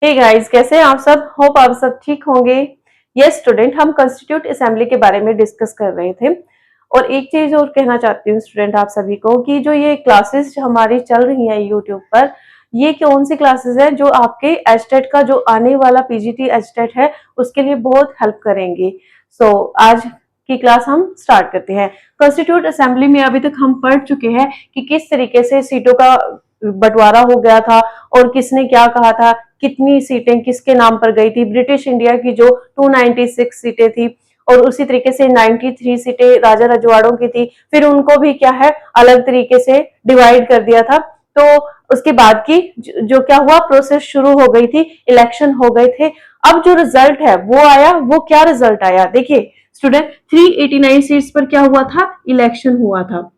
Hey guys, कैसे हैं आप सब? होप आप सब ठीक होंगे। यस स्टूडेंट, हम कॉन्स्टिट्यूट असेंबली के बारे में डिस्कस कर रहे थे और एक चीज और कहना चाहती हूँ स्टूडेंट आप सभी को कि जो ये क्लासेस हमारी चल रही हैं यूट्यूब पर, ये कौन सी क्लासेस हैं जो आपके एचटेट का जो आने वाला पीजीटी एचटेट है उसके लिए बहुत हेल्प करेंगी। आज की क्लास हम स्टार्ट करते हैं। कॉन्स्टिट्यूट असेंबली में अभी तक हम पढ़ चुके हैं कि किस तरीके से सीटों का बंटवारा हो गया था और किसने क्या कहा था, कितनी सीटें किसके नाम पर गई थी। ब्रिटिश इंडिया की जो 296 सीटें थी और उसी तरीके से 93 सीटें राजा रजवाड़ों की थी, फिर उनको भी क्या है अलग तरीके से डिवाइड कर दिया था। तो उसके बाद की जो क्या हुआ, प्रोसेस शुरू हो गई थी, इलेक्शन हो गए थे। अब जो रिजल्ट है वो आया, वो क्या रिजल्ट आया देखिए स्टूडेंट, 389 सीट्स पर क्या हुआ था, इलेक्शन हुआ था,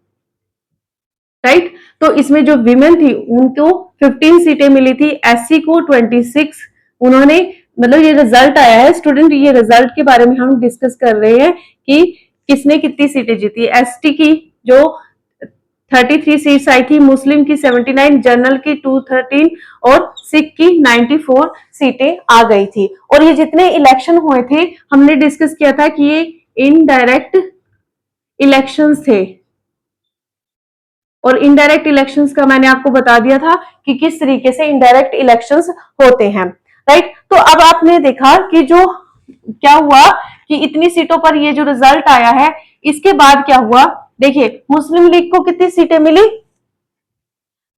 राइट। तो इसमें जो विमेन थी उनको 15 सीटें मिली थी, एससी को 26। उन्होंने मतलब ये रिजल्ट आया है स्टूडेंट, ये रिजल्ट के बारे में हम डिस्कस कर रहे हैं कि किसने कितनी सीटें जीती। एसटी की जो 33 सीट्स आई थी, मुस्लिम की 79, जनरल की 213 और सिख की 94 सीटें आ गई थी। और ये जितने इलेक्शन हुए थे हमने डिस्कस किया था कि ये इनडायरेक्ट इलेक्शंस थे और इनडायरेक्ट इलेक्शंस का मैंने आपको बता दिया था कि किस तरीके से इनडायरेक्ट इलेक्शंस होते हैं, राइट। तो अब आपने देखा कि जो क्या हुआ कि इतनी सीटों पर ये जो रिजल्ट आया है, इसके बाद क्या हुआ देखिए, मुस्लिम लीग को कितनी सीटें मिली,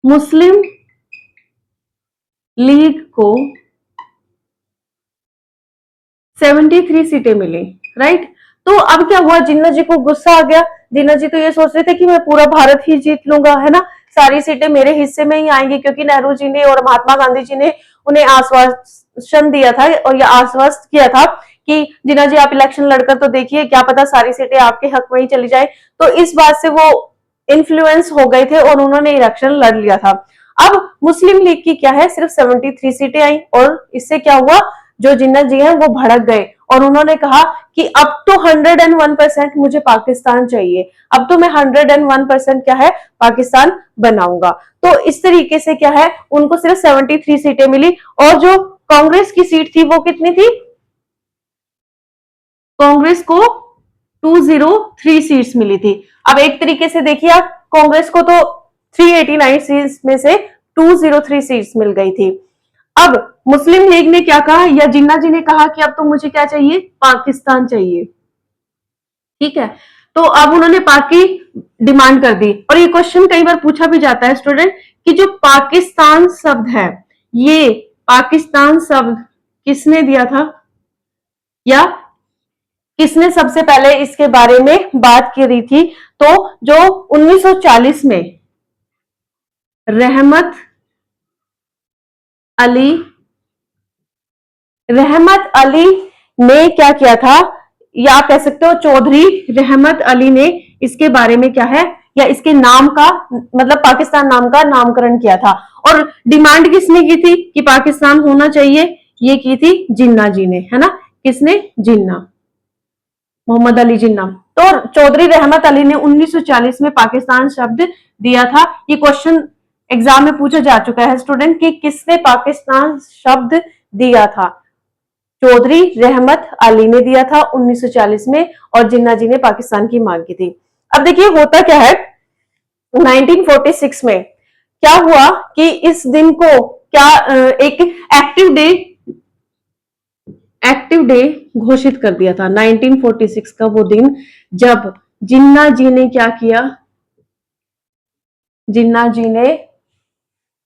मुस्लिम लीग को 73 सीटें मिली, राइट। तो अब क्या हुआ, जिन्ना जी को गुस्सा आ गया। जिन्ना जी तो ये सोच रहे थे कि मैं पूरा भारत ही जीत लूंगा, है ना, सारी सीटें मेरे हिस्से में ही आएंगी, क्योंकि नेहरू जी ने और महात्मा गांधी जी ने उन्हें आश्वासन दिया था और यह आश्वस्त किया था कि जिन्ना जी आप इलेक्शन लड़कर तो देखिए, क्या पता सारी सीटें आपके हक में ही चली जाए। तो इस बात से वो इन्फ्लुएंस हो गए थे और उन्होंने इलेक्शन लड़ लिया था। अब मुस्लिम लीग की क्या है, सिर्फ 73 सीटें आई और इससे क्या हुआ, जो जिन्ना जी हैं वो भड़क गए और उन्होंने कहा कि अब तो 101% मुझे पाकिस्तान चाहिए, अब तो मैं 101% क्या है पाकिस्तान बनाऊंगा। तो इस तरीके से क्या है, उनको सिर्फ 73 सीटें मिली और जो कांग्रेस की सीट थी वो कितनी थी, कांग्रेस को 203 सीट्स मिली थी। अब एक तरीके से देखिए आप, कांग्रेस को तो 389 सीट्स में से 203 सीट्स मिल गई थी। अब मुस्लिम लीग ने क्या कहा, या जिन्ना जी ने कहा कि अब तो मुझे क्या चाहिए, पाकिस्तान चाहिए, ठीक है। तो अब उन्होंने पाक की डिमांड कर दी। और ये क्वेश्चन कई बार पूछा भी जाता है स्टूडेंट कि जो पाकिस्तान शब्द है, ये पाकिस्तान शब्द किसने दिया था, या किसने सबसे पहले इसके बारे में बात करी थी। तो जो 1940 में रहमत अली ने क्या किया था, या आप कह सकते हो चौधरी रहमत अली ने इसके बारे में क्या है, या इसके नाम का मतलब पाकिस्तान नाम का नामकरण किया था। और डिमांड किसने की थी कि पाकिस्तान होना चाहिए, ये की थी जिन्ना जी ने, है ना। किसने, जिन्ना, मोहम्मद अली जिन्ना। तो चौधरी रहमत अली ने 1940 में पाकिस्तान शब्द दिया था। ये क्वेश्चन एग्जाम में पूछा जा चुका है स्टूडेंट कि किसने पाकिस्तान शब्द दिया था। चौधरी रहमत अली ने दिया था 1940 में और जिन्ना जी ने पाकिस्तान की मांग की थी। अब देखिए होता क्या है, 1946 में क्या हुआ कि इस दिन को क्या एक एक्टिव डे घोषित कर दिया था। 1946 का वो दिन जब जिन्ना जी ने क्या किया, जिन्ना जी ने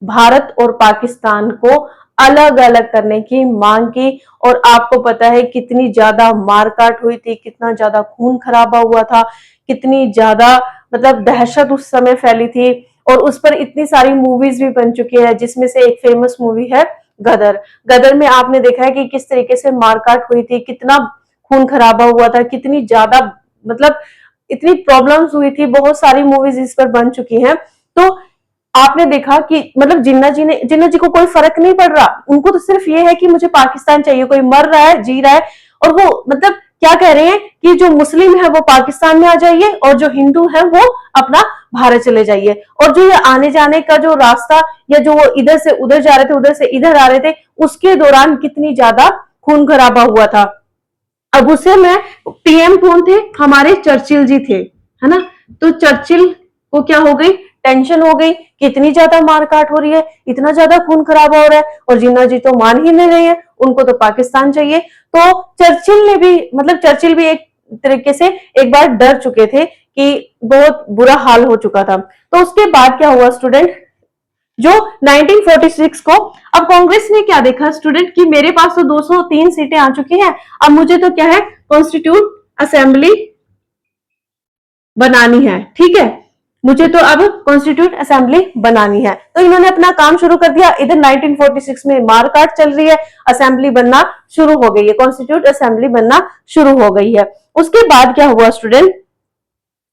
भारत और पाकिस्तान को अलग अलग करने की मांग की। और आपको पता है कितनी ज्यादा मारकाट हुई थी, कितना ज्यादा खून खराबा हुआ था, कितनी ज्यादा मतलब दहशत उस समय फैली थी। और उस पर इतनी सारी मूवीज भी बन चुकी है, जिसमें से एक फेमस मूवी है गदर। गदर में आपने देखा है कि किस तरीके से मारकाट हुई थी, कितना खून खराबा हुआ था, कितनी ज्यादा मतलब इतनी प्रॉब्लम्स हुई थी। बहुत सारी मूवीज इस पर बन चुकी हैं। तो आपने देखा कि मतलब जिन्ना जी को कोई फर्क नहीं पड़ रहा, उनको तो सिर्फ ये है कि मुझे पाकिस्तान चाहिए। कोई मर रहा है, जी रहा है, और वो मतलब क्या कह रहे हैं कि जो मुस्लिम है वो पाकिस्तान में आ जाइए और जो हिंदू है वो अपना भारत चले जाइए। और जो ये आने जाने का जो रास्ता, या जो वो इधर से उधर जा रहे थे, उधर से इधर आ रहे थे, उसके दौरान कितनी ज्यादा खून खराबा हुआ था। अब उसे में पीएम कौन थे, हमारे चर्चिल जी थे, है ना। तो चर्चिल को क्या हो गई, टेंशन हो गई कि इतनी ज्यादा मारकाट हो रही है, इतना ज्यादा खून खराबा हो रहा है, और जिन्ना जी तो मान ही नहीं रहे हैं, उनको तो पाकिस्तान चाहिए। तो चर्चिल ने भी, मतलब चर्चिल भी एक तरीके से एक बार डर चुके थे कि बहुत बुरा हाल हो चुका था। तो उसके बाद क्या हुआ स्टूडेंट, जो 1946 को, अब कांग्रेस ने क्या देखा स्टूडेंट कि मेरे पास तो 203 सीटें आ चुकी हैं, अब मुझे तो क्या है, कॉन्स्टिट्यूट असेंबली बनानी है, ठीक है, मुझे तो अब कॉन्स्टिट्यूट असेंबली बनानी है। तो इन्होंने अपना काम शुरू कर दिया। इधर 1946 में मारकाट चल रही है, असेंबली बनना शुरू हो गई है, कॉन्स्टिट्यूट असेंबली बनना शुरू हो गई है। उसके बाद क्या हुआ स्टूडेंट,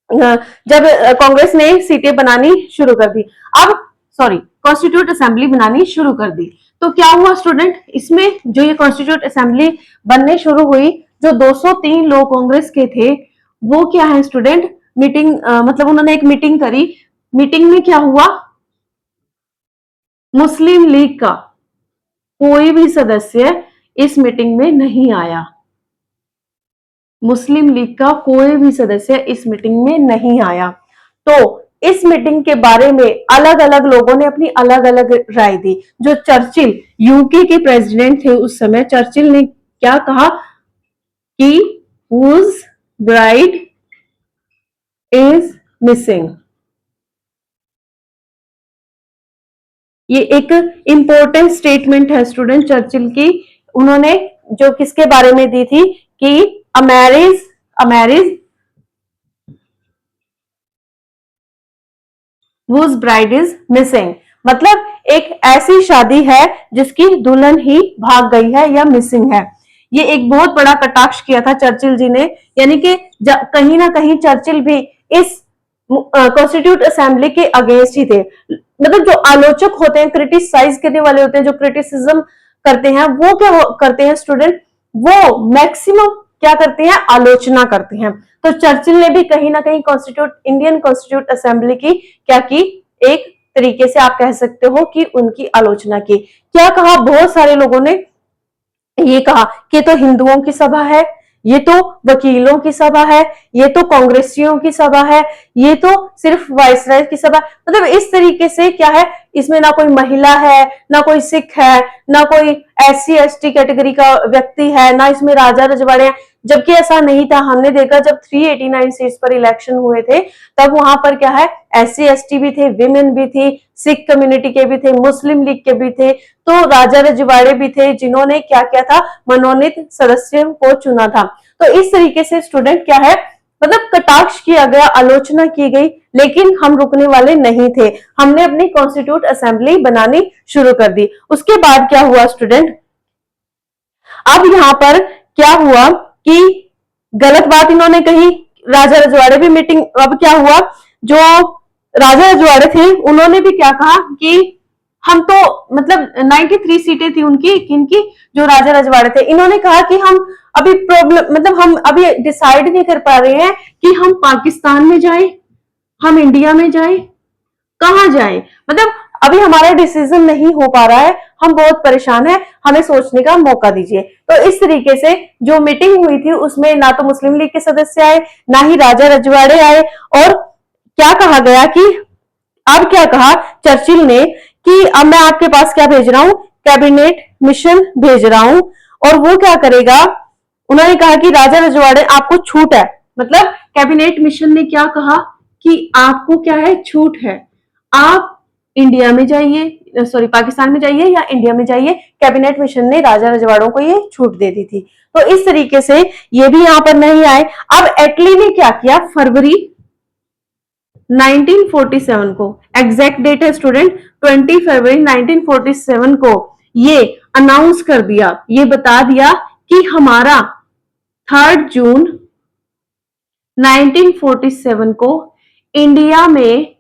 जब कांग्रेस ने सीटें बनानी शुरू कर दी, अब सॉरी कॉन्स्टिट्यूट असेंबली बनानी शुरू कर दी, तो क्या हुआ स्टूडेंट, इसमें जो ये कॉन्स्टिट्यूट असेंबली बनने शुरू हुई, जो 203 लोग कांग्रेस के थे, वो क्या है स्टूडेंट, मीटिंग मतलब उन्होंने एक मीटिंग करी। मीटिंग में क्या हुआ, मुस्लिम लीग का कोई भी सदस्य इस मीटिंग में नहीं आया। मुस्लिम लीग का कोई भी सदस्य इस मीटिंग में नहीं आया। तो इस मीटिंग के बारे में अलग अलग लोगों ने अपनी अलग अलग राय दी। जो चर्चिल यूके के प्रेसिडेंट थे उस समय, चर्चिल ने क्या कहा कि हुज ब्राइड इज मिसिंग। ये एक इंपॉर्टेंट स्टेटमेंट है स्टूडेंट चर्चिल की। उन्होंने जो किसके बारे में दी थी कि अमेरिज अमेरिज whose bride is missing, मतलब एक ऐसी शादी है जिसकी दुल्हन ही भाग गई है या मिसिंग है। ये एक बहुत बड़ा कटाक्ष किया था चर्चिल जी ने, यानी कि कहीं ना कहीं चर्चिल भी इस कॉन्स्टिट्यूट असेंबली के अगेंस्ट ही थे। मतलब जो आलोचक होते हैं, क्रिटिसाइज करने वाले होते हैं, जो क्रिटिसिज्म करते हैं, वो क्या करते हैं स्टूडेंट, वो मैक्सिमम क्या करते हैं, आलोचना करते हैं। तो चर्चिल ने भी कहीं ना कहीं इंडियन कॉन्स्टिट्यूट असेंबली की क्या की, एक तरीके से आप कह सकते हो कि उनकी आलोचना की। क्या कहा, बहुत सारे लोगों ने ये कहा कि तो हिंदुओं की सभा है, ये तो वकीलों की सभा है, ये तो कांग्रेसियों की सभा है, ये तो सिर्फ वायसराय की सभा, मतलब इस तरीके से क्या है, इसमें ना कोई महिला है, ना कोई सिख है, ना कोई SC ST कैटेगरी का व्यक्ति है, ना इसमें राजा रजवाड़े हैं। जबकि ऐसा नहीं था। हमने देखा जब 389 सीट्स पर इलेक्शन हुए थे, तब वहां पर क्या है, SC ST भी थे, विमेन भी थी, सिख कम्युनिटी के भी थे, मुस्लिम लीग के भी थे, तो राजा रजवाड़े भी थे, जिन्होंने क्या किया था, मनोनीत सदस्यों को चुना था। तो इस तरीके से स्टूडेंट क्या है, मतलब कटाक्ष किया गया, आलोचना की गई, लेकिन हम रुकने वाले नहीं थे। हमने अपनी कॉन्स्टिट्यूट असेंबली बनानी शुरू कर दी। उसके बाद क्या हुआ स्टूडेंट, अब यहां पर क्या हुआ कि गलत बात इन्होंने कही, राजा रजवाड़े भी मीटिंग, अब क्या हुआ, जो राजा रजवाड़े थे उन्होंने भी क्या कहा कि हम तो, मतलब 93 सीटें थी उनकी, किनकी, जो राजा रजवाड़े थे, इन्होंने कहा कि हम अभी प्रॉब्लम, मतलब हम अभी डिसाइड नहीं कर पा रहे हैं कि हम पाकिस्तान में जाएं, हम इंडिया में जाएं, कहां जाएं, मतलब अभी हमारा डिसीजन नहीं हो पा रहा है, हम बहुत परेशान है, हमें सोचने का मौका दीजिए। तो इस तरीके से जो मीटिंग हुई थी उसमें ना तो मुस्लिम लीग के सदस्य आए, ना ही राजा रजवाड़े आए, और क्या कहा गया कि, अब क्या कहा चर्चिल ने कि अब मैं आपके पास क्या भेज रहा हूं, कैबिनेट मिशन भेज रहा हूं, और वो क्या करेगा, उन्होंने कहा कि राजा रजवाड़े आपको छूट है, मतलब कैबिनेट मिशन ने क्या कहा कि आपको क्या है, छूट है, आप इंडिया में जाइए, सॉरी पाकिस्तान में जाइए या इंडिया में जाइए। कैबिनेट मिशन ने राजा रजवाड़ों को ये छूट दे दी थी। तो इस तरीके से ये भी यहां पर नहीं आए। अब एटली ने क्या किया, फरवरी 1947 को, एग्जैक्ट डेट है स्टूडेंट 20 फरवरी 1947 को, ये अनाउंस कर दिया, ये बता दिया कि हमारा 3 जून 1947 को इंडिया में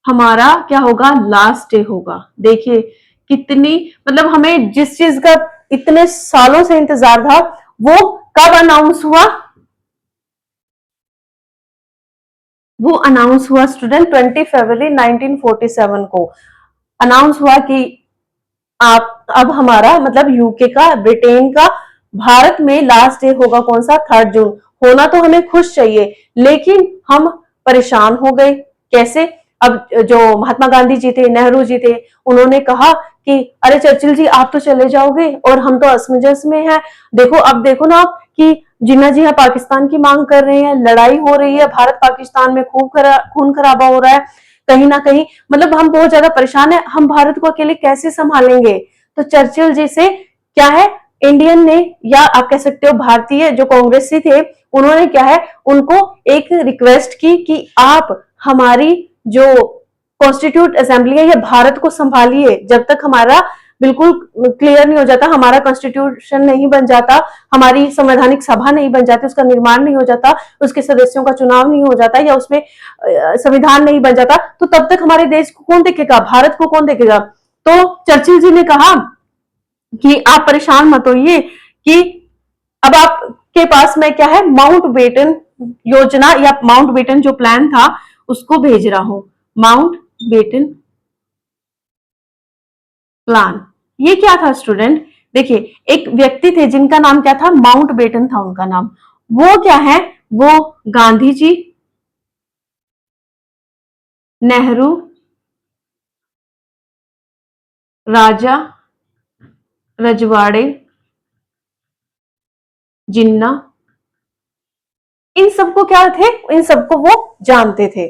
हमारा क्या होगा, लास्ट डे होगा। देखिए कितनी, मतलब हमें जिस चीज का इतने सालों से इंतजार था, वो कब अनाउंस हुआ, वो अनाउंस हुआ स्टूडेंट 20 फरवरी 1947 को अनाउंस हुआ कि आप अब हमारा मतलब यूके का, ब्रिटेन का भारत में लास्ट डे होगा कौन सा, 3 जून। होना तो हमें खुश चाहिए, लेकिन हम परेशान हो गए। कैसे? अब जो महात्मा गांधी जी थे, नेहरू जी थे, उन्होंने कहा कि अरे चर्चिल जी आप तो चले जाओगे और हम तो असमंजस में हैं। देखो अब देखो ना आप कि जिन्ना जी है पाकिस्तान की मांग कर रहे हैं, लड़ाई हो रही है, भारत पाकिस्तान में खून खराबा हो रहा है कहीं ना कहीं, मतलब हम बहुत ज्यादा परेशान है, हम भारत को अकेले कैसे संभालेंगे। तो चर्चिल जी से क्या है, इंडियन ने या आप कह सकते हो भारतीय जो कांग्रेसी थे, उन्होंने क्या है उनको एक रिक्वेस्ट की कि आप हमारी जो कॉन्स्टिट्यूट असेंबली है या भारत को संभालिए, जब तक हमारा बिल्कुल क्लियर नहीं हो जाता, हमारा कॉन्स्टिट्यूशन नहीं बन जाता, हमारी संवैधानिक सभा नहीं बन जाती, उसका निर्माण नहीं हो जाता, उसके सदस्यों का चुनाव नहीं हो जाता या उसमें संविधान नहीं बन जाता, तो तब तक हमारे देश को कौन देखेगा, भारत को कौन देखेगा। तो चर्चिल जी ने कहा कि आप परेशान मत होइए कि अब आपके पास में क्या है, माउंट बेटन योजना या माउंट बेटन जो प्लान था उसको भेज रहा हूं। माउंट बेटन प्लान, ये क्या था स्टूडेंट? देखिए एक व्यक्ति थे जिनका नाम क्या था, माउंट बेटन था उनका नाम। वो क्या है, वो गांधी जी, नेहरू, राजा रजवाड़े, जिन्ना, इन सबको क्या थे, इन सबको वो जानते थे।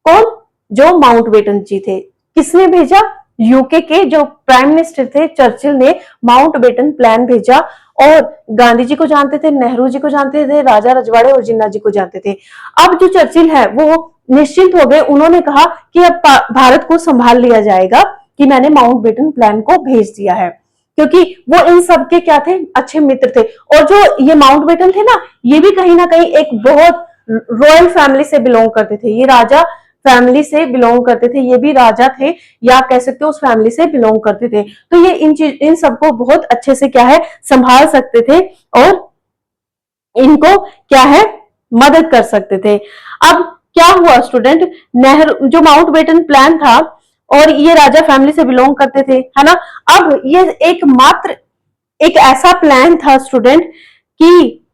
कौन? जो माउंट बेटन जी थे। किसने भेजा? यूके के जो प्राइम मिनिस्टर थे चर्चिल ने माउंट बेटन प्लान भेजा, और गांधी जी को जानते थे, नेहरू जी को जानते थे, राजा रजवाड़े और जिन्ना जी को जानते थे। अब जो चर्चिल है वो निश्चिंत हो गए, उन्होंने कहा कि अब भारत को संभाल लिया जाएगा कि मैंने माउंट बेटन प्लान को भेज दिया है, क्योंकि वो इन सब के क्या थे, अच्छे मित्र थे। और जो ये माउंट बेटन थे ना, ये भी कहीं ना कहीं एक बहुत रॉयल फैमिली से बिलोंग करते थे, ये राजा फैमिली से बिलोंग करते थे, ये भी राजा थे या कह सकते हो उस फैमिली से बिलोंग करते थे। तो ये इन सबको बहुत अच्छे से क्या है संभाल सकते थे और इनको क्या है मदद कर सकते थे। अब क्या हुआ स्टूडेंट, नेहरू जो माउंट बेटन प्लान था और ये राजा फैमिली से बिलोंग करते थे, है ना। अब ये एकमात्र एक ऐसा प्लान था स्टूडेंट कि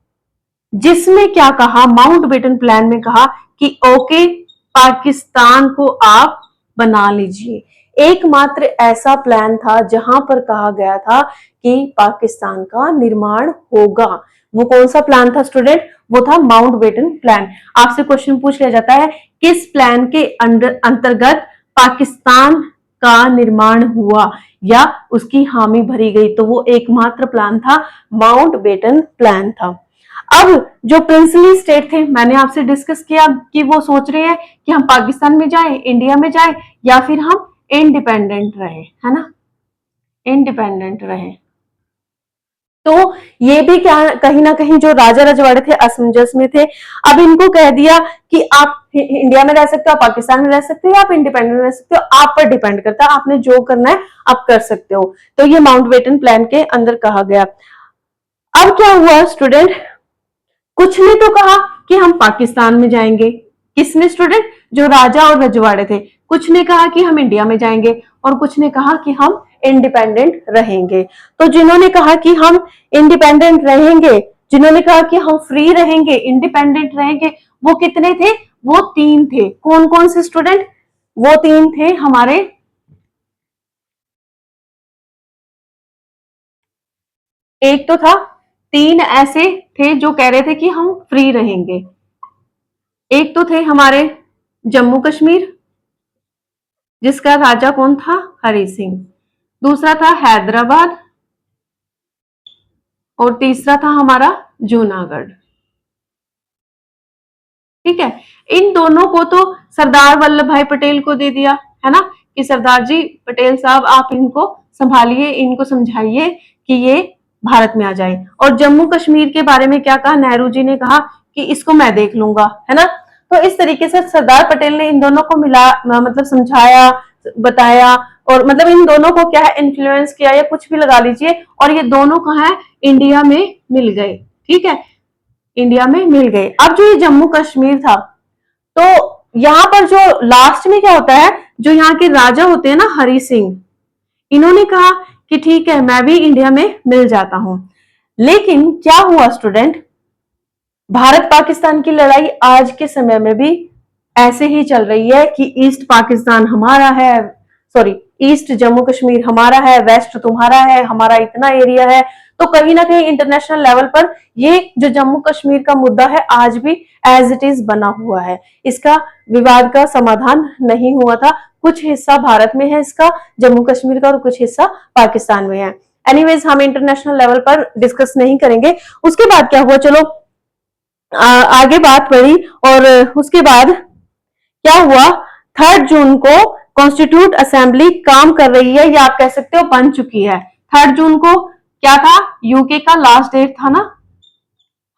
जिसमें क्या कहा, माउंट बेटन प्लान में कहा कि ओके पाकिस्तान को आप बना लीजिए। एकमात्र ऐसा प्लान था जहां पर कहा गया था कि पाकिस्तान का निर्माण होगा। वो कौन सा प्लान था स्टूडेंट? वो था माउंट बेटन प्लान। आपसे क्वेश्चन पूछ लिया जाता है किस प्लान के अंतर्गत पाकिस्तान का निर्माण हुआ या उसकी हामी भरी गई, तो वो एकमात्र प्लान था माउंट बेटन प्लान था। अब जो प्रिंसली स्टेट थे, मैंने आपसे डिस्कस किया कि वो सोच रहे हैं कि हम पाकिस्तान में जाएं, इंडिया में जाएं या फिर हम इंडिपेंडेंट रहे, है ना, इंडिपेंडेंट रहे। तो ये भी क्या कहीं ना कहीं जो राजा रजवाड़े थे असमंजस में थे। अब इनको कह दिया कि आप इंडिया में रह सकते हो, आप पाकिस्तान में रह सकते हो, आप इंडिपेंडेंट रह सकते हो, आप पर डिपेंड करता है, आपने जो करना है आप कर सकते हो। तो ये माउंट बेटन प्लान के अंदर कहा गया। अब क्या हुआ स्टूडेंट, कुछ ने तो कहा कि हम पाकिस्तान में जाएंगे, किसने स्टूडेंट? जो राजा और रजवाड़े थे। कुछ ने कहा कि हम इंडिया में जाएंगे और कुछ ने कहा कि हम इंडिपेंडेंट रहेंगे। तो जिन्होंने कहा कि हम इंडिपेंडेंट रहेंगे, जिन्होंने कहा कि हम फ्री रहेंगे, इंडिपेंडेंट रहेंगे, वो कितने थे? वो 3 थे। कौन कौन से स्टूडेंट? वो 3 थे हमारे, एक तो था, 3 ऐसे थे जो कह रहे थे कि हम फ्री रहेंगे। एक तो थे हमारे जम्मू कश्मीर, जिसका राजा कौन था? हरि सिंह। दूसरा था हैदराबाद और तीसरा था हमारा जूनागढ़। ठीक है, इन दोनों को तो सरदार वल्लभ भाई पटेल को दे दिया, है ना, कि सरदार जी पटेल साहब आप इनको संभालिए, इनको समझाइए कि ये भारत में आ जाए। और जम्मू कश्मीर के बारे में क्या कहा? नेहरू जी ने कहा कि इसको मैं देख लूंगा, है ना। तो इस तरीके से सरदार पटेल ने इन दोनों को मिला, मतलब समझाया, बताया, और मतलब इन दोनों को क्या है इन्फ्लुएंस किया या कुछ भी लगा लीजिए, और ये दोनों कहा है इंडिया में मिल गए। ठीक है, इंडिया में मिल गए। अब जो ये जम्मू कश्मीर था, तो यहाँ पर जो लास्ट में क्या होता है, जो यहाँ के राजा होते हैं ना हरि सिंह, इन्होंने कहा कि ठीक है मैं भी इंडिया में मिल जाता हूं। लेकिन क्या हुआ स्टूडेंट, भारत पाकिस्तान की लड़ाई आज के समय में भी ऐसे ही चल रही है कि ईस्ट पाकिस्तान हमारा है, सॉरी ईस्ट जम्मू कश्मीर हमारा है, वेस्ट तुम्हारा है, हमारा इतना एरिया है। तो कहीं ना कहीं इंटरनेशनल लेवल पर ये जो जम्मू कश्मीर का मुद्दा है आज भी एज इट इज बना हुआ है। इसका विवाद का समाधान नहीं हुआ था। कुछ हिस्सा भारत में है इसका, जम्मू कश्मीर का, और कुछ हिस्सा पाकिस्तान में है। एनीवेज हम इंटरनेशनल लेवल पर डिस्कस नहीं करेंगे। उसके बाद क्या हुआ, चलो आगे बात बढ़ी। और उसके बाद क्या हुआ, 3 जून को कॉन्स्टिट्यूट असेंबली काम कर रही है, या आप कह सकते हो बन चुकी है। 3 जून को क्या था, यूके का लास्ट डेट था ना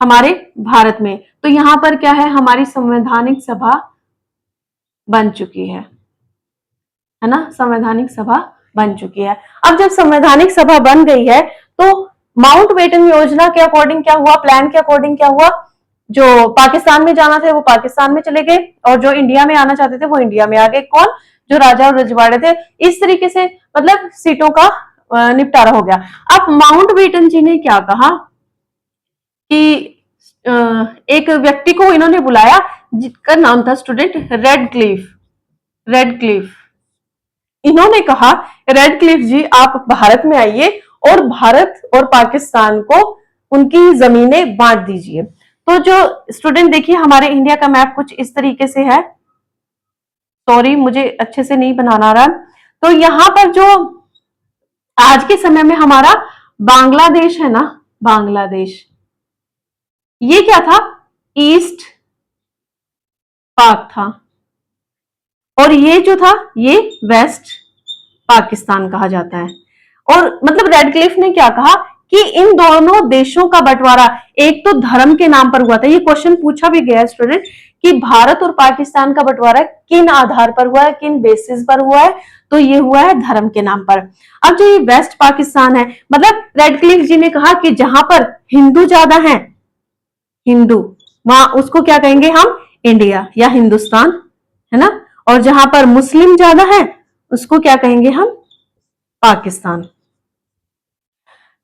हमारे भारत में। तो यहां पर क्या है, हमारी संवैधानिक सभा बन चुकी है ना, संवैधानिक सभा बन चुकी है। अब जब संवैधानिक सभा बन गई है तो माउंटबेटन योजना के अकॉर्डिंग क्या हुआ, प्लान के अकॉर्डिंग क्या हुआ, जो पाकिस्तान में जाना थे वो पाकिस्तान में चले गए, और जो इंडिया में आना चाहते थे वो इंडिया में आ गए। कौन, जो राजा और रजवाड़े थे। इस तरीके से मतलब सीटों का निपटारा हो गया। अब माउंटबेटन जी ने क्या कहा कि एक व्यक्ति को इन्होंने बुलाया जिसका नाम था स्टूडेंट रेडक्लिफ। इन्होंने कहा रेडक्लिफ जी आप भारत में आइए और भारत और पाकिस्तान को उनकी जमीनें बांट दीजिए। तो जो स्टूडेंट देखिए हमारे इंडिया का मैप कुछ इस तरीके से है, सॉरी मुझे अच्छे से नहीं बनाना आ रहा। तो यहां पर जो आज के समय में हमारा बांग्लादेश है ना, बांग्लादेश, ये क्या था, ईस्ट पाक था, और ये जो था ये वेस्ट पाकिस्तान कहा जाता है। और मतलब रेडक्लिफ ने क्या कहा कि इन दोनों देशों का बंटवारा एक तो धर्म के नाम पर हुआ था। ये क्वेश्चन पूछा भी गया स्टूडेंट कि भारत और पाकिस्तान का बंटवारा किन आधार पर हुआ है, किन बेसिस पर हुआ है, तो ये हुआ है धर्म के नाम पर। अब जो ये वेस्ट पाकिस्तान है, मतलब रेडक्लिफ जी ने कहा कि जहां पर हिंदू ज्यादा है, हिंदू, वहां उसको क्या कहेंगे हम, इंडिया या हिंदुस्तान, है ना। और जहां पर मुस्लिम ज्यादा है उसको क्या कहेंगे हम, पाकिस्तान।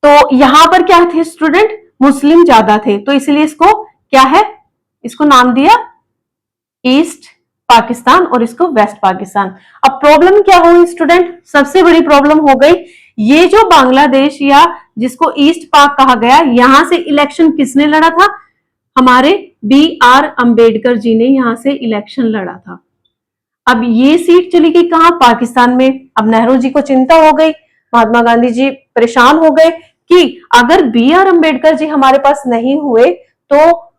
तो यहां पर क्या थे स्टूडेंट, मुस्लिम ज्यादा थे, तो इसलिए इसको क्या है, इसको नाम दिया ईस्ट पाकिस्तान और इसको वेस्ट पाकिस्तान। अब प्रॉब्लम क्या हुई स्टूडेंट, सबसे बड़ी प्रॉब्लम हो गई, ये जो बांग्लादेश या जिसको ईस्ट पाक कहा गया, यहां से इलेक्शन किसने लड़ा था, हमारे BR अंबेडकर जी ने यहां से इलेक्शन लड़ा था। अब ये सीट चली गई कहां, पाकिस्तान में। अब नेहरू जी को चिंता हो गई, महात्मा गांधी जी परेशान हो गए कि अगर BR अंबेडकर जी हमारे पास नहीं हुए तो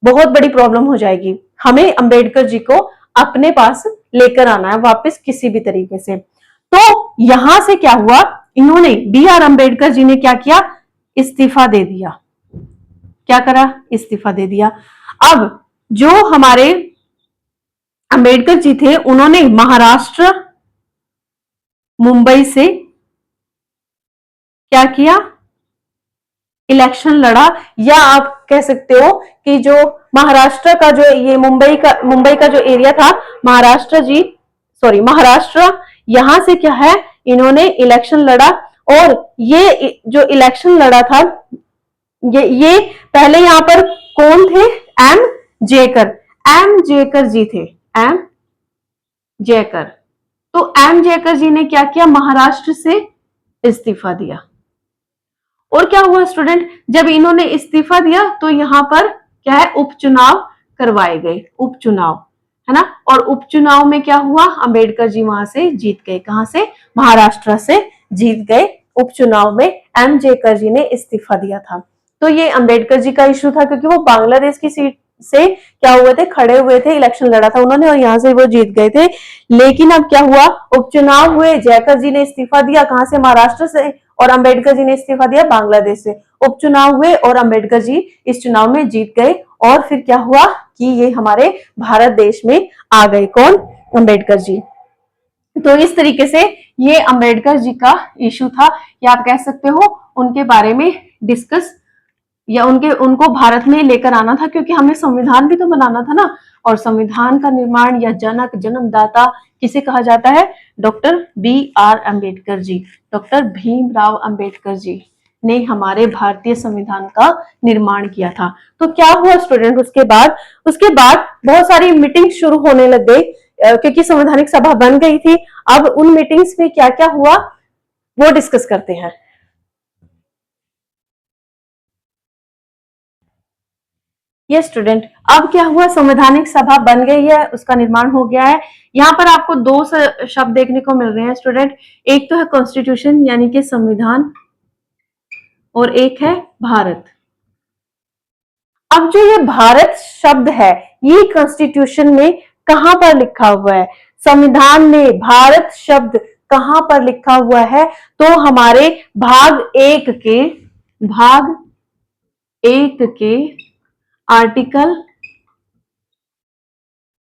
बहुत बड़ी प्रॉब्लम हो जाएगी, हमें अंबेडकर जी को अपने पास लेकर आना है वापस किसी भी तरीके से। तो यहां से क्या हुआ, इन्होंने BR अंबेडकर जी ने क्या किया, इस्तीफा दे दिया। क्या करा, इस्तीफा दे दिया। अब जो हमारे अंबेडकर जी थे उन्होंने महाराष्ट्र मुंबई से क्या किया, इलेक्शन लड़ा, या आप कह सकते हो कि जो महाराष्ट्र का जो ये मुंबई का जो एरिया था, महाराष्ट्र, यहां से क्या है, इन्होंने इलेक्शन लड़ा। और ये जो इलेक्शन लड़ा था, ये पहले यहां पर कौन थे, एम जेकर जी थे, एम जेकर। तो एम जेकर जी ने क्या किया, महाराष्ट्र से इस्तीफा दिया। और क्या हुआ स्टूडेंट, जब इन्होंने इस्तीफा दिया तो यहां पर क्या है, उपचुनाव करवाए गए, उपचुनाव, है ना। और उपचुनाव में क्या हुआ, अंबेडकर जी वहां से जीत गए, कहां से, महाराष्ट्र से जीत गए। उपचुनाव में एम जेकर जी ने इस्तीफा दिया था। तो ये अंबेडकर जी का इशू था क्योंकि वो बांग्लादेश की सीट से क्या हुए थे, खड़े हुए थे, इलेक्शन लड़ा था उन्होंने और यहां से वो जीत गए थे। लेकिन अब क्या हुआ, उपचुनाव हुए, जयकर जी ने इस्तीफा दिया, कहां से, महाराष्ट्र से, और अंबेडकर जी ने इस्तीफा दिया बांग्लादेश से। उपचुनाव हुए और अंबेडकर जी इस चुनाव में जीत गए। और फिर क्या हुआ कि ये हमारे भारत देश में आ गए, कौन, अंबेडकर जी। तो इस तरीके से ये अंबेडकर जी का इशू था, या आप कह सकते हो उनके बारे में डिस्कस, या उनको भारत में लेकर आना था, क्योंकि हमें संविधान भी तो बनाना था ना। और संविधान का निर्माण या जनक जन्मदाता किसे कहा जाता है? Doctor B.R. Ambedkar ji. Doctor Bhimrao Ambedkar ji ने हमारे भारतीय संविधान का निर्माण किया था। तो क्या हुआ स्टूडेंट, उसके बाद बहुत सारी मीटिंग शुरू होने लग गई, क्योंकि संवैधानिक सभा बन गई थी। अब उन मीटिंग्स में क्या क्या हुआ वो डिस्कस करते हैं। ये स्टूडेंट, अब क्या हुआ, संवैधानिक सभा बन गई है, उसका निर्माण हो गया है। यहाँ पर आपको दो शब्द देखने को मिल रहे हैं स्टूडेंट, एक तो है कॉन्स्टिट्यूशन यानी कि संविधान, और एक है भारत। अब जो ये भारत शब्द है, ये कॉन्स्टिट्यूशन में कहां पर लिखा हुआ है? संविधान में भारत शब्द कहां पर लिखा हुआ है? तो हमारे भाग एक के आर्टिकल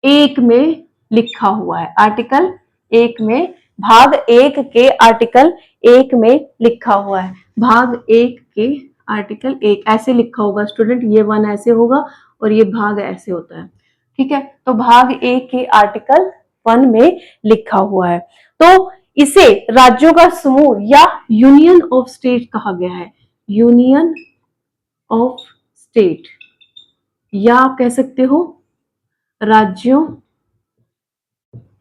1 में लिखा हुआ है। आर्टिकल 1 में, भाग 1 के आर्टिकल 1 में लिखा हुआ है। भाग 1 के आर्टिकल 1 ऐसे लिखा होगा स्टूडेंट, ये 1 ऐसे होगा और ये भाग ऐसे होता है, ठीक है। तो भाग 1 के आर्टिकल 1 में लिखा हुआ है। तो इसे राज्यों का समूह या यूनियन ऑफ स्टेट कहा गया है। यूनियन ऑफ स्टेट, या आप कह सकते हो राज्यों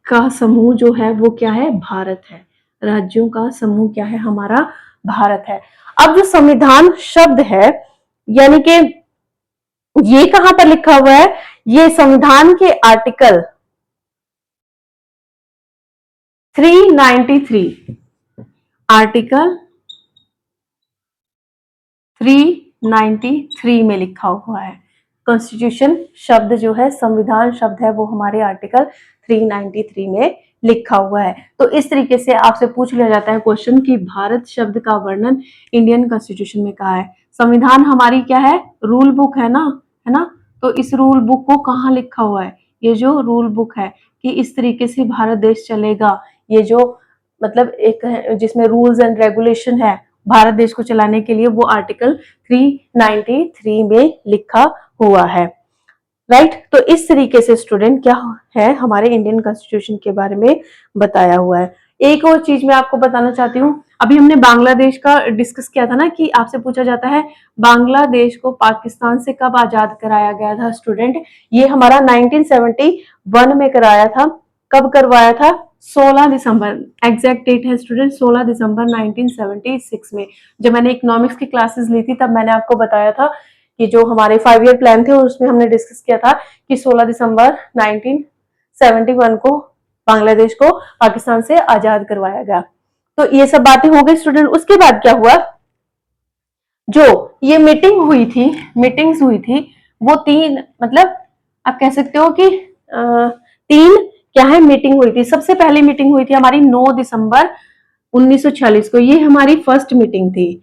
का समूह जो है वो क्या है? भारत है। राज्यों का समूह क्या है? हमारा भारत है। अब जो संविधान शब्द है, यानी कि ये कहां पर लिखा हुआ है? ये संविधान के आर्टिकल 393, आर्टिकल 393 में लिखा हुआ है। कॉन्स्टिट्यूशन शब्द जो है, संविधान शब्द है, वो हमारे आर्टिकल 393 में लिखा हुआ है। तो इस तरीके से आपसे पूछ लिया जाता है क्वेश्चन कि भारत शब्द का वर्णन इंडियन कॉन्स्टिट्यूशन में कहाँ है। संविधान हमारी क्या है? रूल बुक है ना, है ना। तो इस रूल बुक को कहाँ लिखा हुआ है? ये जो रूल बुक है कि इस तरीके से भारत देश चलेगा, ये जो मतलब एक जिसमें रूल्स एंड रेगुलेशन है भारत देश को चलाने के लिए, वो आर्टिकल 393 में लिखा हुआ है, राइट। तो इस तरीके से स्टूडेंट क्या है, हमारे इंडियन कॉन्स्टिट्यूशन के बारे में बताया हुआ है। एक और चीज मैं आपको बताना चाहती हूँ, अभी हमने बांग्लादेश का डिस्कस किया था ना, कि आपसे पूछा जाता है बांग्लादेश को पाकिस्तान से कब आजाद कराया गया था स्टूडेंट। ये हमारा 1971 में कराया था। कब करवाया था? 16 दिसंबर, एग्जैक्ट डेट है स्टूडेंट 16 दिसंबर 1976 में। जब मैंने इकोनॉमिक्स की क्लासेस ली थी तब मैंने आपको बताया था कि जो हमारे 5 ईयर प्लान थे उसमें हमने डिस्कस किया था कि 16 दिसंबर 1971 को बांग्लादेश को पाकिस्तान से आजाद करवाया गया। तो ये सब बातें हो गई स्टूडेंट। उसके बाद क्या हुआ, जो ये मीटिंग्स हुई थी वो 3, मतलब आप कह सकते हो कि 3 क्या है मीटिंग हुई थी। सबसे पहली मीटिंग हुई थी हमारी 9 दिसंबर 1946 को, ये हमारी फर्स्ट मीटिंग थी।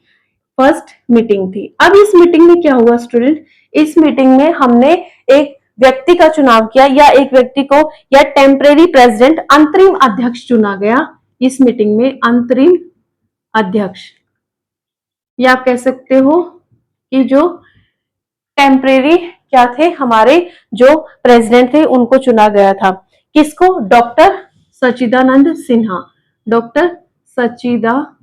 अब इस मीटिंग में क्या हुआ स्टूडेंट, इस मीटिंग में हमने एक व्यक्ति का चुनाव किया, या एक व्यक्ति को या टेम्परेरी प्रेसिडेंट, अंतरिम अध्यक्ष चुना गया। इस मीटिंग में अंतरिम अध्यक्ष, या आप कह सकते हो कि जो टेम्परेरी क्या थे, हमारे जो प्रेसिडेंट थे उनको चुना गया था। किसको? डॉक्टर सच्चिदानंद सिन्हा। डॉक्टर सच्चिदानंद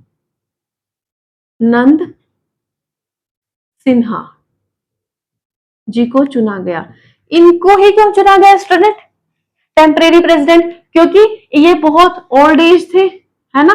सिन्हा जी को चुना गया। इनको ही क्यों चुना गया स्टूडेंट टेम्परेरी प्रेसिडेंट? क्योंकि ये बहुत ओल्ड एज थे, है ना,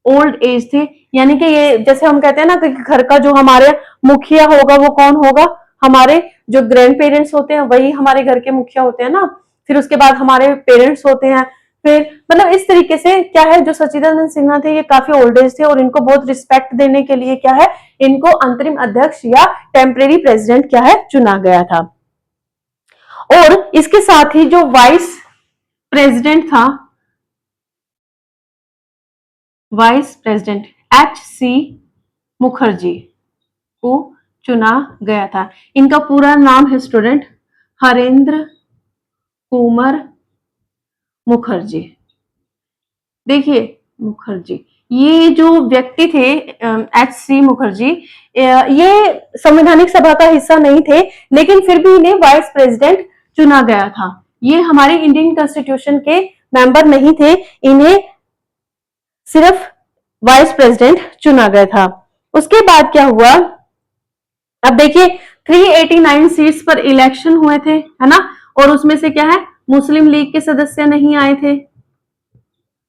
ओल्ड एज थे। यानी कि ये जैसे हम कहते हैं ना कि घर का जो हमारे मुखिया होगा वो कौन होगा? हमारे जो ग्रैंड पेरेंट्स होते हैं वही हमारे घर के मुखिया होते हैं ना। फिर उसके बाद हमारे पेरेंट्स होते हैं, फिर मतलब इस तरीके से क्या है, जो सच्चिदानंद सिन्हा थे ये काफी ओल्ड एज थे और इनको बहुत रिस्पेक्ट देने के लिए क्या है, इनको अंतरिम अध्यक्ष या टेम्परेरी प्रेसिडेंट क्या है, चुना गया था। और इसके साथ ही जो वाइस प्रेसिडेंट था, वाइस प्रेसिडेंट H.C. मुखर्जी को चुना गया था। इनका पूरा नाम है स्टूडेंट हरेंद्र कुमार मुखर्जी। देखिए मुखर्जी, ये जो व्यक्ति थे H.C. मुखर्जी, ये संवैधानिक सभा का हिस्सा नहीं थे, लेकिन फिर भी इन्हें वाइस प्रेसिडेंट चुना गया था। ये हमारे इंडियन कॉन्स्टिट्यूशन के मेंबर नहीं थे, इन्हें सिर्फ वाइस प्रेसिडेंट चुना गया था। उसके बाद क्या हुआ, अब देखिए 389 सीट्स पर इलेक्शन हुए थे, है ना, और उसमें से क्या है, मुस्लिम लीग के सदस्य नहीं आए थे।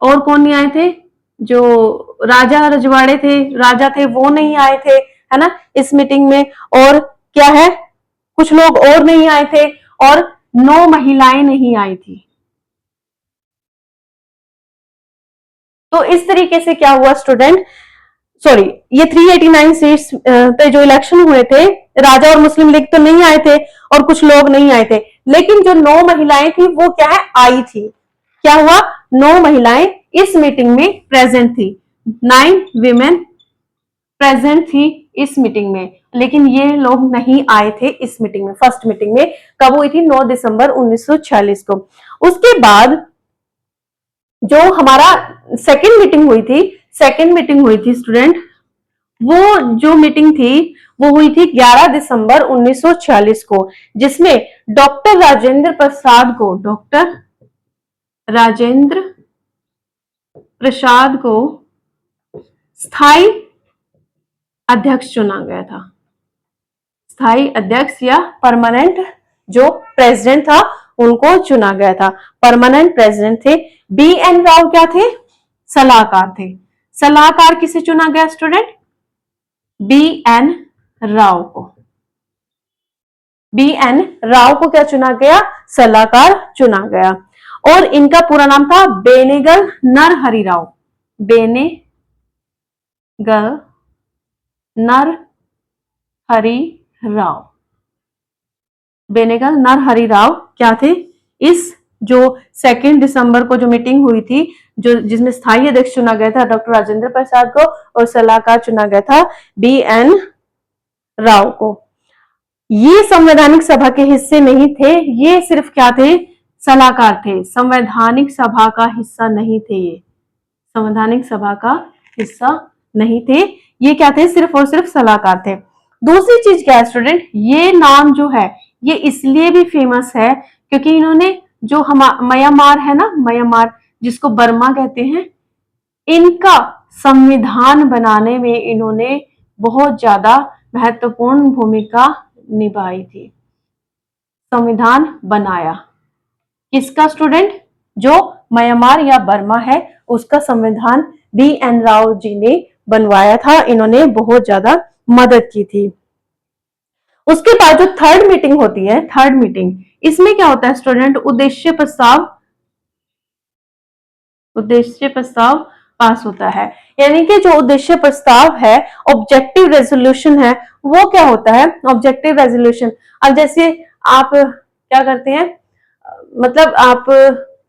और कौन नहीं आए थे, जो राजा रजवाड़े थे, राजा थे, वो नहीं आए थे, है ना, इस मीटिंग में। और क्या है, कुछ लोग और नहीं आए थे, और 9 महिलाएं नहीं आई थी। तो इस तरीके से क्या हुआ स्टूडेंट, सॉरी, ये 389 सीट्स पे जो इलेक्शन हुए थे, राजा और मुस्लिम लीग तो नहीं आए थे और कुछ लोग नहीं आए थे, लेकिन जो 9 महिलाएं थी वो क्या है, आई थी। क्या हुआ, 9 महिलाएं इस मीटिंग में प्रेजेंट थी, 9 विमेन प्रेजेंट थी इस मीटिंग में, लेकिन ये लोग नहीं आए थे इस मीटिंग में। फर्स्ट मीटिंग में कब हुई थी, 9 दिसंबर 1946 को। उसके बाद जो हमारा सेकेंड मीटिंग हुई थी, सेकेंड मीटिंग हुई थी स्टूडेंट, वो जो मीटिंग थी वो हुई थी 11 दिसंबर 1946 को, जिसमें डॉक्टर राजेंद्र प्रसाद को, डॉक्टर राजेंद्र प्रसाद को स्थायी अध्यक्ष चुना गया था। स्थायी अध्यक्ष या परमानेंट जो प्रेसिडेंट था उनको चुना गया था, परमानेंट प्रेसिडेंट थे। बी एन राव क्या थे, सलाहकार थे। सलाहकार किसे चुना गया स्टूडेंट, बी एन राव को। बी एन राव को क्या चुना गया, सलाहकार चुना गया। और इनका पूरा नाम था बेनेगल नरहरि राव, बेनेगल नरहरि राव। बेनेगल नरहरि राव क्या थे, इस जो 2 दिसंबर को जो मीटिंग हुई थी, जो जिसमें स्थायी अध्यक्ष चुना गया था डॉक्टर राजेंद्र प्रसाद को और सलाहकार चुना गया था बी एन राव को। ये संवैधानिक सभा के हिस्से नहीं थे, ये सिर्फ क्या थे, सलाहकार थे, संवैधानिक सभा का हिस्सा नहीं थे, ये संवैधानिक सभा का हिस्सा नहीं थे, ये क्या थे, सिर्फ और सिर्फ सलाहकार थे। दूसरी चीज क्या है स्टूडेंट, ये नाम जो है ये इसलिए भी फेमस है क्योंकि इन्होंने जो हम म्यांमार है ना, म्यांमार जिसको बर्मा कहते हैं, इनका संविधान बनाने में इन्होंने बहुत ज्यादा महत्वपूर्ण भूमिका निभाई थी। संविधान बनाया किसका स्टूडेंट, जो म्यांमार या बर्मा है उसका संविधान बी एन राव जी ने बनवाया था, इन्होंने बहुत ज्यादा मदद की थी। उसके बाद जो थर्ड मीटिंग होती है, थर्ड मीटिंग, इसमें क्या होता है स्टूडेंट, उद्देश्य प्रस्ताव पास होता है। यानी कि जो उद्देश्य प्रस्ताव है, ऑब्जेक्टिव रेजोल्यूशन है, वो क्या होता है, ऑब्जेक्टिव रेजोल्यूशन। अब जैसे आप क्या करते हैं, मतलब आप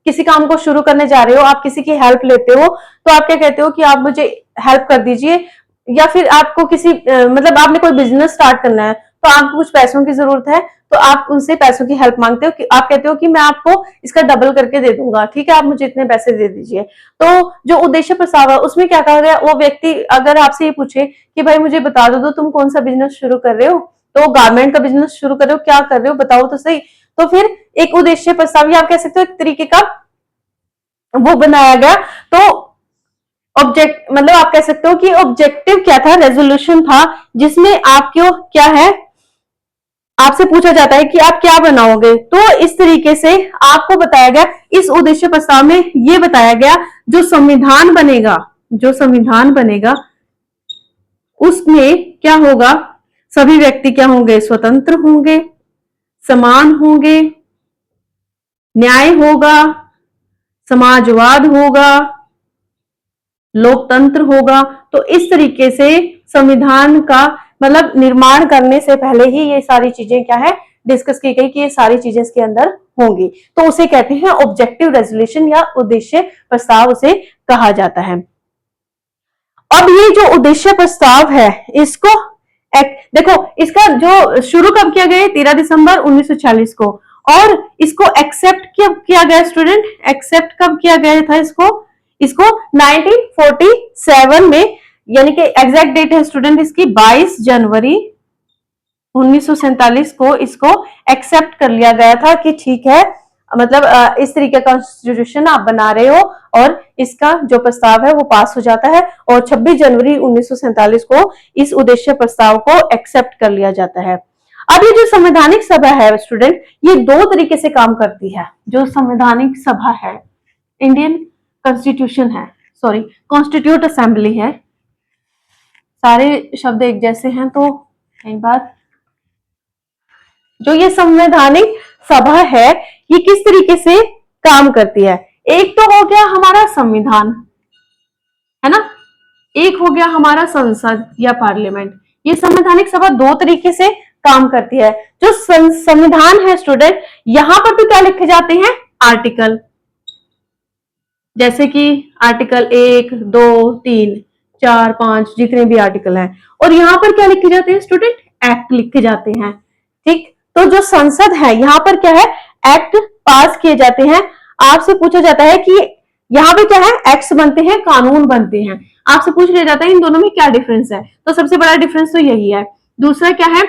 किसी काम को शुरू करने जा रहे हो, आप किसी की हेल्प लेते हो, तो आप क्या कहते हो कि आप मुझे हेल्प कर दीजिए, या फिर आपको किसी मतलब आपने कोई बिजनेस स्टार्ट करना है तो आपको कुछ पैसों की जरूरत है, तो आप उनसे पैसों की हेल्प मांगते हो कि आप कहते हो कि मैं आपको इसका डबल करके दे दूंगा, ठीक है, आप मुझे इतने पैसे दे दीजिए। तो जो उद्देश्य प्रस्ताव है उसमें क्या कहा गया, वो व्यक्ति अगर आपसे ये पूछे कि भाई मुझे बता दो तुम कौन सा बिजनेस शुरू कर रहे हो, तो गारमेंट का बिजनेस शुरू कर रहे हो, क्या कर रहे हो बताओ तो सही, तो फिर एक उद्देश्य प्रस्ताव, या आप कह सकते हो एक तरीके का वो बनाया गया। तो ऑब्जेक्ट मतलब आप कह सकते हो कि ऑब्जेक्टिव क्या था, रेजोल्यूशन था, जिसमें आपको क्या है, आपसे पूछा जाता है कि आप क्या बनाओगे, तो इस तरीके से आपको बताया गया, इस उद्देश्य प्रस्ताव में ये बताया गया जो संविधान बनेगा, जो संविधान बनेगा उसमें क्या होगा, सभी व्यक्ति क्या होंगे, स्वतंत्र होंगे, समान होंगे, न्याय होगा, समाजवाद होगा, लोकतंत्र होगा। तो इस तरीके से संविधान का मतलब निर्माण करने से पहले ही ये सारी चीजें क्या है, डिस्कस की गई कि ये सारी चीजें इसके अंदर होंगी, तो उसे कहते हैं ऑब्जेक्टिव रेजोल्यूशन या उद्देश्य प्रस्ताव उसे कहा जाता है। अब ये जो उद्देश्य प्रस्ताव है इसको देखो, इसका जो शुरू कब किया गया, 13 दिसंबर 1946 को, और इसको एक्सेप्ट कब किया गया स्टूडेंट, एक्सेप्ट कब किया गया था इसको 1947 में, यानी कि एग्जैक्ट डेट है स्टूडेंट इसकी 22 जनवरी 1947 को इसको एक्सेप्ट कर लिया गया था कि ठीक है, मतलब इस तरीके का कॉन्स्टिट्यूशन आप बना रहे हो, और इसका जो प्रस्ताव है वो पास हो जाता है, और 26 जनवरी 1947 को इस उद्देश्य प्रस्ताव को एक्सेप्ट कर लिया जाता है। अब ये जो संवैधानिक सभा है स्टूडेंट, ये दो तरीके से काम करती है। जो संवैधानिक सभा है, इंडियन कॉन्स्टिट्यूशन है, सॉरी कॉन्स्टिट्यूट असेंबली है, सारे शब्द एक जैसे हैं तो एक बार, जो ये संवैधानिक सभा है ये किस तरीके से काम करती है। एक तो हो गया हमारा संविधान, है ना, एक हो गया हमारा संसद या पार्लियामेंट। ये संवैधानिक सभा दो तरीके से काम करती है। जो संविधान है स्टूडेंट, यहां पर तो क्या लिखे जाते हैं, आर्टिकल, जैसे कि आर्टिकल 1, 2, 3, 4, 5 जितने भी आर्टिकल हैं, और यहाँ पर क्या लिखे जाते हैं स्टूडेंट, एक्ट लिखे जाते हैं। ठीक, तो जो संसद है यहाँ पर क्या है, एक्ट पास किए जाते हैं। आपसे पूछा जाता है कि यहाँ पे क्या है, एक्ट्स बनते हैं, कानून बनते हैं। आपसे पूछ लिया जाता है इन दोनों में क्या डिफरेंस है, तो सबसे बड़ा डिफरेंस तो यही है। दूसरा क्या है,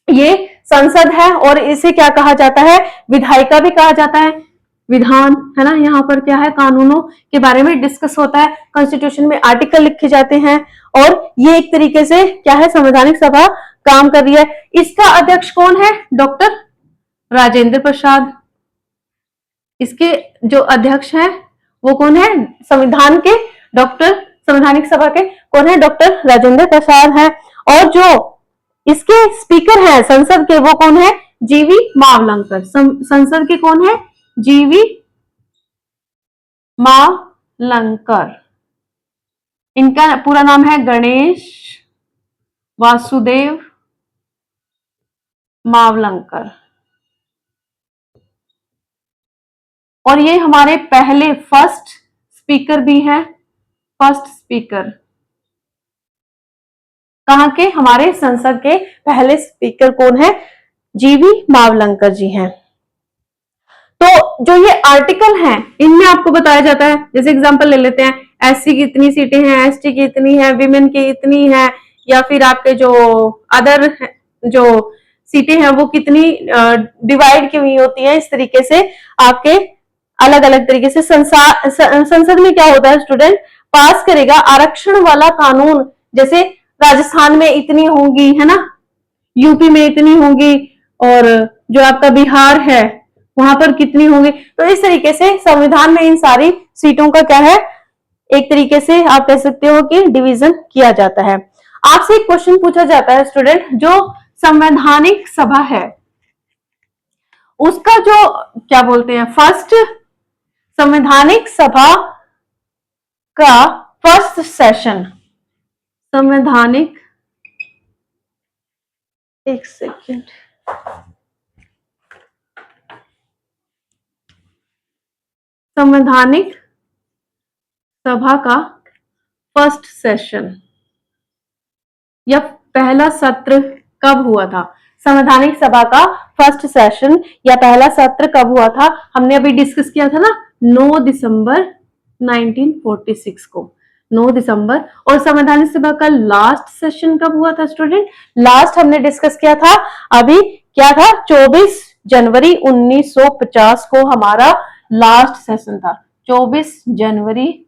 ये संसद है और इसे क्या कहा जाता है, विधायिका भी कहा जाता है, विधान, है ना। यहाँ पर क्या है, कानूनों के बारे में डिस्कस होता है, कॉन्स्टिट्यूशन में आर्टिकल लिखे जाते हैं, और ये एक तरीके से क्या है, संवैधानिक सभा काम कर रही है। इसका अध्यक्ष कौन है, डॉक्टर राजेंद्र प्रसाद। इसके जो अध्यक्ष हैं वो कौन है, संविधान के डॉक्टर, संवैधानिक सभा के कौन है, डॉक्टर राजेंद्र प्रसाद है। और जो इसके स्पीकर हैं संसद के, वो कौन है, जीवी मावलंकर। संसद के कौन है, जीवी मावलंकर। इनका पूरा नाम है गणेश वासुदेव मावलंकर, और ये हमारे पहले फर्स्ट स्पीकर भी हैं। फर्स्ट स्पीकर कहां के, हमारे संसद के पहले स्पीकर कौन है, जीवी मावलंकर जी हैं। तो जो ये आर्टिकल हैं, इनमें आपको बताया जाता है, जैसे एग्जांपल ले लेते हैं, एससी की इतनी सीटें हैं, एसटी की इतनी है, विमेन की इतनी है, या फिर आपके जो अदर जो सीटें हैं वो कितनी डिवाइड की हुई होती है। इस तरीके से आपके अलग अलग तरीके से संसद में क्या होता है स्टूडेंट, पास करेगा आरक्षण वाला कानून। जैसे राजस्थान में इतनी होंगी, है ना, यूपी में इतनी होंगी, और जो आपका बिहार है वहां पर कितनी होंगी। तो इस तरीके से संविधान में इन सारी सीटों का क्या है, एक तरीके से आप कह सकते हो कि डिवीजन किया जाता है। आपसे एक क्वेश्चन पूछा जाता है स्टूडेंट, जो संवैधानिक सभा है उसका जो क्या बोलते हैं, फर्स्ट संवैधानिक सभा का फर्स्ट सेशन, संवैधानिक, एक सेकेंड, संवैधानिक सभा का फर्स्ट सेशन या पहला सत्र कब हुआ था। संवैधानिक सभा का फर्स्ट सेशन या पहला सत्र कब हुआ था, हमने अभी डिस्कस किया था ना, 9 दिसंबर 1946 को, 9 दिसंबर। और संवैधानिक सभा का लास्ट सेशन कब हुआ था स्टूडेंट, लास्ट हमने डिस्कस किया था अभी, क्या था, 24 जनवरी 1950 को हमारा लास्ट सेशन था। 24 जनवरी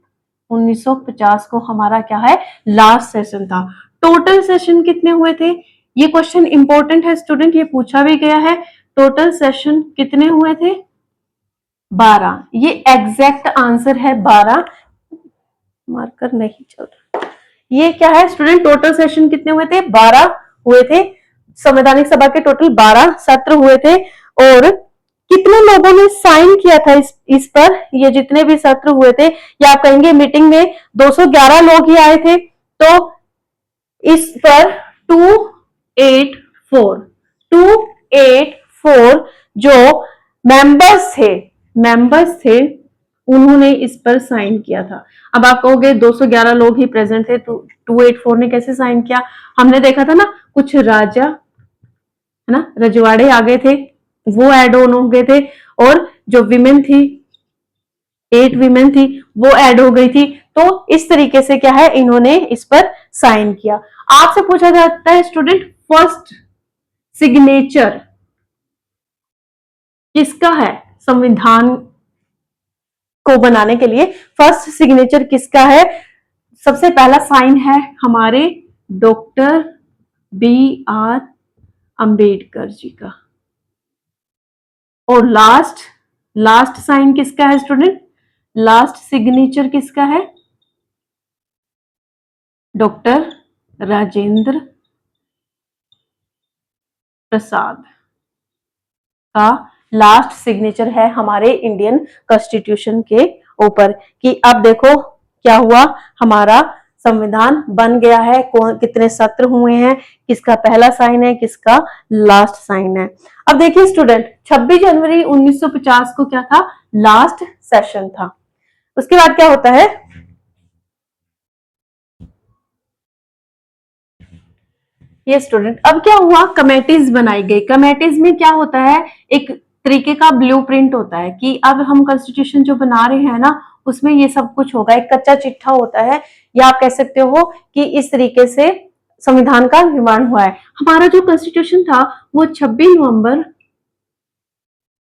1950 को हमारा क्या है, लास्ट सेशन था। टोटल सेशन कितने हुए थे, ये क्वेश्चन इंपॉर्टेंट है स्टूडेंट, ये पूछा भी गया है। टोटल सेशन कितने हुए थे, 12। ये एग्जैक्ट आंसर है 12, मार्कर नहीं चल रहा। ये क्या है स्टूडेंट, टोटल सेशन कितने हुए थे, 12 हुए थे। संवैधानिक सभा के टोटल 12 सत्र हुए थे। और कितने लोगों ने साइन किया था इस पर, ये जितने भी सत्र हुए थे, या आप कहेंगे मीटिंग में 211 लोग ही आए थे। तो इस पर 284 जो मेंबर्स थे उन्होंने इस पर साइन किया था। अब आप कहोगे 211 लोग ही प्रेजेंट थे, तो 284 ने कैसे साइन किया। हमने देखा था ना, कुछ राजा, है ना, रजवाड़े आ गए थे, वो ऐड ऑन हो गए थे, और जो विमेन थी, 8 विमेन थी, वो ऐड हो गई थी। तो इस तरीके से क्या है, इन्होंने इस पर साइन किया। आपसे पूछा जाता है स्टूडेंट, फर्स्ट सिग्नेचर किसका है संविधान को बनाने के लिए? फर्स्ट सिग्नेचर किसका है? सबसे पहला साइन है हमारे डॉक्टर B.R. अंबेडकर जी का। और लास्ट साइन किसका है स्टूडेंट? लास्ट सिग्नेचर किसका है? डॉक्टर राजेंद्र प्रसाद का लास्ट सिग्नेचर है हमारे इंडियन कॉन्स्टिट्यूशन के ऊपर कि अब देखो क्या हुआ, हमारा संविधान बन गया है। कितने सत्र हुए हैं, किसका पहला साइन है, किसका लास्ट साइन है। अब देखिए स्टूडेंट, 26 जनवरी 1950 को क्या था? लास्ट सेशन था। उसके बाद क्या होता है? ये स्टूडेंट अब क्या हुआ, कमेटीज बनाई गई। कमेटीज में क्या होता है, एक तरीके का ब्लूप्रिंट होता है कि अब हम कॉन्स्टिट्यूशन जो बना रहे हैं ना, उसमें ये सब कुछ होगा। एक कच्चा चिट्ठा होता है, या आप कह सकते हो कि इस तरीके से संविधान का निर्माण हुआ है। हमारा जो कॉन्स्टिट्यूशन था वो 26 नवंबर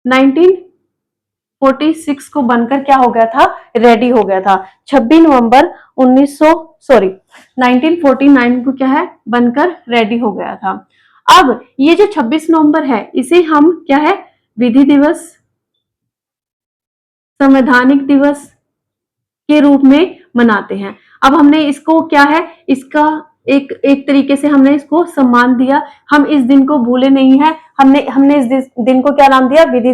1946 को बनकर क्या हो गया था? रेडी हो गया था। 26 नवंबर 1949 को क्या है? बनकर रेडी हो गया था। अब ये जो 26 नवंबर है, इसे हम क्या है? विधि दिवस, संवैधानिक दिवस के रूप में मनाते हैं। अब हमने इसको क्या है, इसका एक तरीके से हमने इसको सम्मान दिया। हम इस दिन को भूले नहीं है। हमने इस दिन को क्या नाम दिया? विधि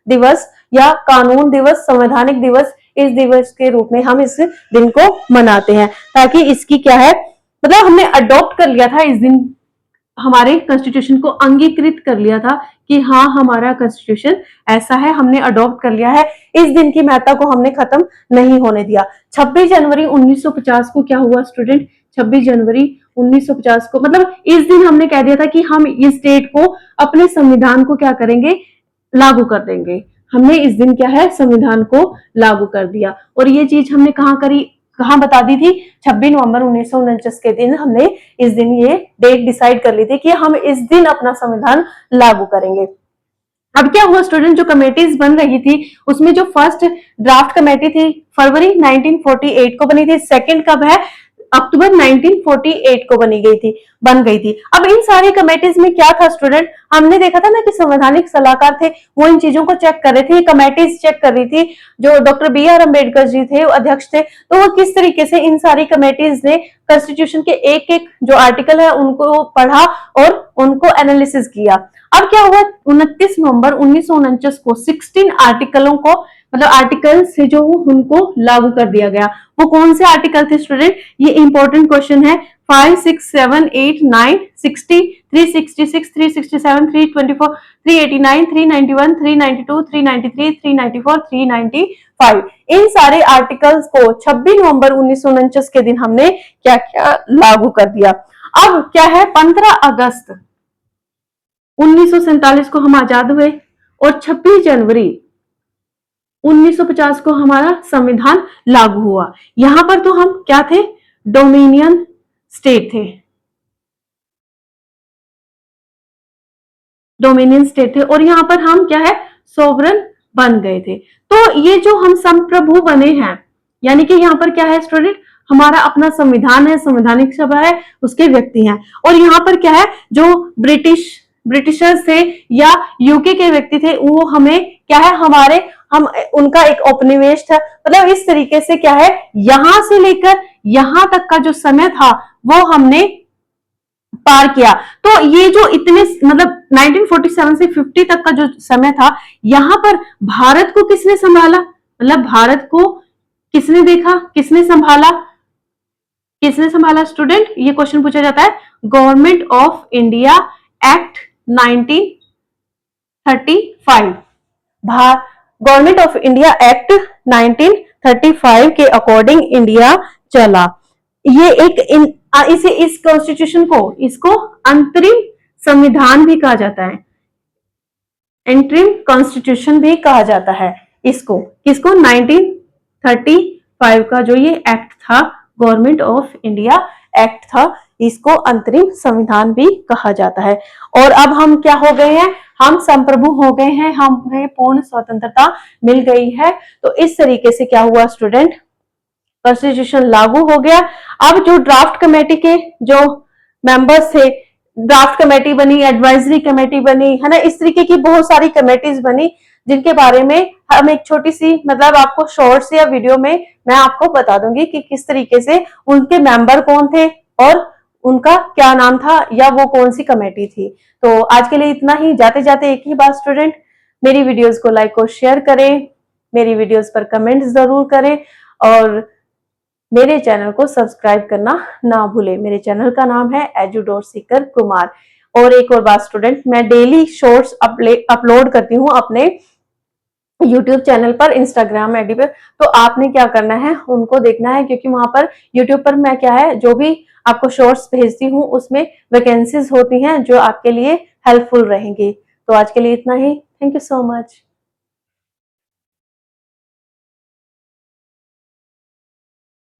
दिवस या कानून दिवस, संवैधानिक दिवस। इस दिवस के रूप में हम इस दिन को मनाते हैं, ताकि इसकी क्या है, मतलब हमने अडॉप्ट कर लिया था इस दिन, हमारे कॉन्स्टिट्यूशन को अंगीकृत कर लिया था कि हाँ हमारा कॉन्स्टिट्यूशन ऐसा है, हमने अडॉप्ट कर लिया है। इस दिन की महत्ता को हमने खत्म नहीं होने दिया। 26 जनवरी 1950 को क्या हुआ स्टूडेंट? 26 जनवरी 1950 को, मतलब इस दिन हमने कह दिया था कि हम इस डेट को अपने संविधान को क्या करेंगे? लागू कर देंगे। हमने इस दिन क्या है? संविधान को लागू कर दिया। और ये चीज हमने कहाँ बता दी थी? 26 नवंबर 1949 के दिन हमने इस दिन ये डेट डिसाइड कर ली थी कि हम इस दिन अपना संविधान लागू करेंगे। अब क्या हुआ स्टूडेंट, जो कमेटीज बन रही थी उसमें जो फर्स्ट ड्राफ्ट कमेटी थी फरवरी 1948 को बनी थी। सेकंड कब है? अक्टूबर 1948 को बन गई थी। अब इन सारी कमेटीज में क्या था स्टूडेंट? हमने देखा था ना कि संवैधानिक सलाहकार थे, वो इन चीजों को चेक कर रहे थे, कमेटीज चेक कर रही थी। जो डॉक्टर B.R. अंबेडकर जी थे, वो अध्यक्ष थे, तो वो किस तरीके से इन सारी कमेटीज ने कॉन्स्टिट्यूशन के एक एक जो आर्टिकल है उनको पढ़ा और उनको एनालिसिस किया। अब क्या हुआ, 29 नवंबर 1949 को 16 आर्टिकलों को, मतलब आर्टिकल से जो उनको लागू कर दिया गया। वो कौन से आर्टिकल थे स्टूडेंट? ये इंपॉर्टेंट क्वेश्चन है। 5, 6, 7, 8, 9, 60, 366, 367, 324, 389, 391, 392, 393, 394, 395। इन सारे आर्टिकल्स को 26 नवंबर 1949 के दिन हमने क्या क्या लागू कर दिया। अब क्या है, 15 अगस्त 1947 को हम आजाद हुए और 26 जनवरी 1950 को हमारा संविधान लागू हुआ। यहां पर तो हम क्या थे? डोमिनियन स्टेट थे, डोमिनियन स्टेट थे, और यहां पर हम क्या है? सोवरन बन गए थे। तो ये जो हम संप्रभु बने हैं, यानी कि यहाँ पर क्या है स्टूडेंट? हमारा अपना संविधान है, संवैधानिक सभा है, उसके व्यक्ति हैं। और यहाँ पर क्या है, जो ब्रिटिशर्स थे या यूके के व्यक्ति थे, वो हमें क्या है, हम उनका एक उपनिवेश था। मतलब इस तरीके से क्या है, यहां से लेकर यहां तक का जो समय था वो हमने पार किया। तो ये जो इतने, मतलब 1947 से 50 तक का जो समय था, यहां पर भारत को किसने संभाला? मतलब भारत को किसने देखा, किसने संभाला स्टूडेंट? ये क्वेश्चन पूछा जाता है। Government of India act 1935, government of India act 1935 के अकॉर्डिंग इंडिया चला। ये इस कॉन्स्टिट्यूशन को, इसको अंतरिम संविधान भी कहा जाता है, इंटरिम कॉन्स्टिट्यूशन भी कहा जाता है इसको। किसको? 1935 का जो ये एक्ट था गवर्नमेंट ऑफ इंडिया एक्ट था, इसको अंतरिम संविधान भी कहा जाता है। और अब हम क्या हो गए हैं, हम संप्रभु हो गए हैं, हमें पूर्ण स्वतंत्रता मिल गई है। तो इस तरीके से क्या हुआ स्टूडेंट, कॉन्स्टिट्यूशन लागू हो गया। अब जो ड्राफ्ट कमेटी के जो मेंबर्स थे, ड्राफ्ट कमेटी बनी, एडवाइजरी कमेटी बनी, है ना, इस तरीके की बहुत सारी कमेटीज बनी, जिनके बारे में हम एक छोटी सी मतलब आपको शॉर्ट्स या वीडियो में मैं आपको बता दूंगी कि किस तरीके से उनके मेंबर कौन थे और उनका क्या नाम था या वो कौन सी कमेटी थी। तो आज के लिए इतना ही। जाते जाते एक ही बात स्टूडेंट, मेरी वीडियोस को लाइक और शेयर करें, मेरी वीडियोस पर कमेंट जरूर करें और मेरे चैनल को सब्सक्राइब करना ना भूलें। मेरे चैनल का नाम है एजुडोर सीकर कुमार। और एक और बात स्टूडेंट, मैं डेली शॉर्ट्स अपलोड करती हूँ अपने यूट्यूब चैनल पर, इंस्टाग्राम आईडी पर। तो आपने क्या करना है, उनको देखना है, क्योंकि वहां पर यूट्यूब पर मैं क्या है, जो भी आपको शॉर्ट्स भेजती हूँ उसमें वैकेंसीज होती हैं जो आपके लिए हेल्पफुल रहेंगी। तो आज के लिए इतना ही। Thank you so much.